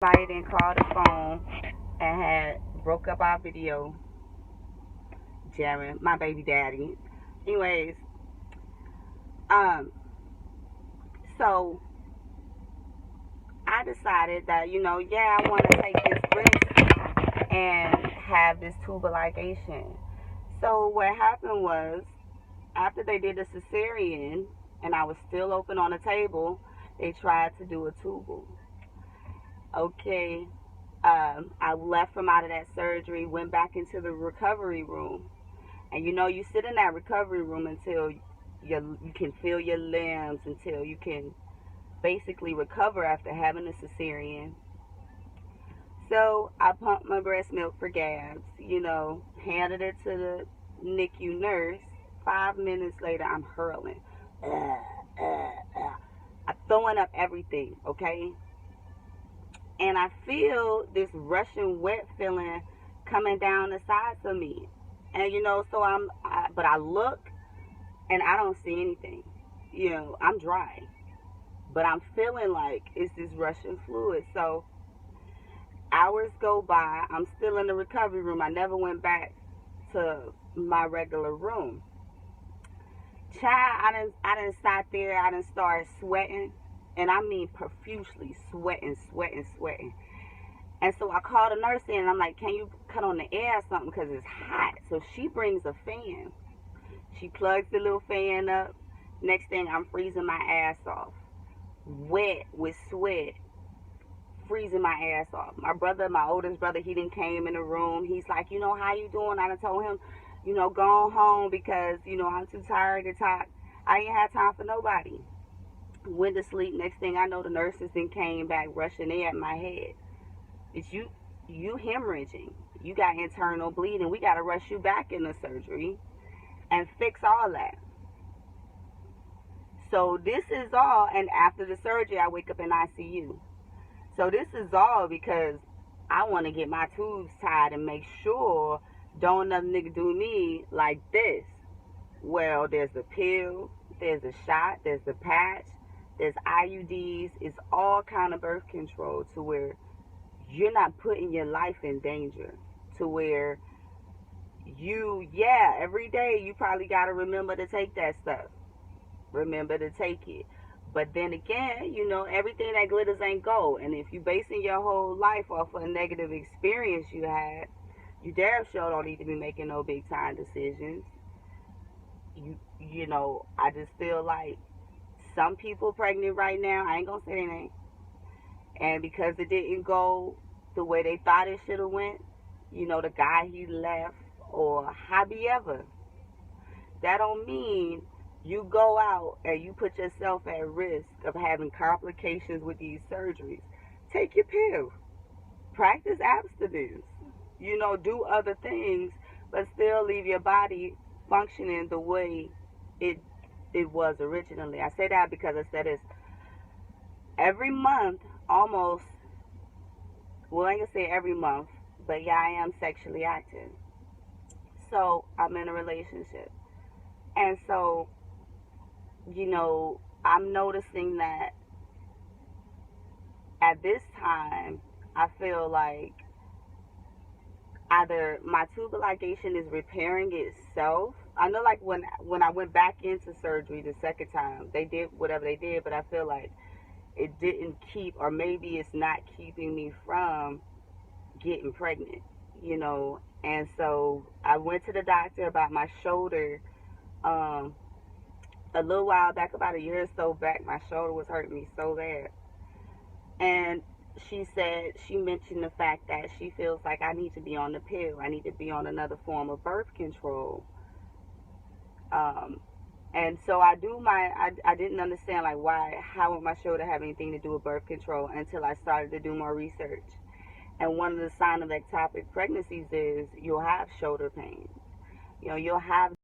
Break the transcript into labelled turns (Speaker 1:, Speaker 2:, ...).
Speaker 1: Somebody then called the phone and had broke up our video, jamming my baby daddy. Anyways, um, so I decided that, yeah, I want to take this risk and have this tubal ligation. So what happened was, after they did the cesarean and I was still open on the table, they tried to do a tubal. Okay, I left from out of that surgery, went back into the recovery room. And you sit in that recovery room until you can feel your limbs, until you can basically recover after having a cesarean. So I pumped my breast milk for gas, handed it to the NICU nurse. 5 minutes later, I'm hurling. I'm throwing up everything, okay? And I feel this rushing wet feeling coming down the sides of me. And so but I look and I don't see anything. I'm dry, but I'm feeling like it's this rushing fluid. So hours go by. I'm still in the recovery room. I never went back to my regular room. Child, I didn't sat there. I didn't start sweating, and I mean profusely sweating. And so I called a nurse in, and I'm like, can you cut on the air or something, because it's hot. So she brings a fan. She plugs the little fan up. Next thing, I'm freezing my ass off. Wet with sweat. Freezing my ass off. My brother, my oldest brother, he done came in the room. He's like, how you doing? I done told him, go on home because, I'm too tired to talk. I ain't had time for nobody. Went to sleep. Next thing I know, the nurses then came back rushing in at my head. It's you hemorrhaging. You got internal bleeding. We got to rush you back in the surgery and fix all that. So this is all, and after the surgery, I wake up in ICU. So this is all because I want to get my tubes tied and make sure don't another nigga do me like this. Well, there's the pill, there's the shot, there's the patch, there's IUDs. It's all kind of birth control to where you're not putting your life in danger, to where every day you probably got to remember to take that stuff. Remember to take it. But then again, everything that glitters ain't gold. And if you basing your whole life off of a negative experience you had, you damn sure don't need to be making no big time decisions. I just feel like some people pregnant right now, I ain't gonna say their name, and because it didn't go the way they thought it should have went, the guy he left or however, that don't mean you go out and you put yourself at risk of having complications with these surgeries. Take your pill. Practice abstinence. Do other things, but still leave your body functioning the way it was originally. I say that because I said this every month, almost. Well, I ain't gonna say every month, but yeah, I am sexually active. So I'm in a relationship, and so I'm noticing that at this time, I feel like either my tubal ligation is repairing itself. I know, like when I went back into surgery the second time, they did whatever they did, but I feel like it didn't keep, or maybe it's not keeping me from getting pregnant, And so I went to the doctor about my shoulder. A little while back, about a year or so back, my shoulder was hurting me so bad. And she mentioned the fact that she feels like I need to be on the pill. I need to be on another form of birth control. And so I didn't understand, like, how would my shoulder have anything to do with birth control until I started to do more research. And one of the signs of ectopic pregnancies is you'll have shoulder pain. You'll have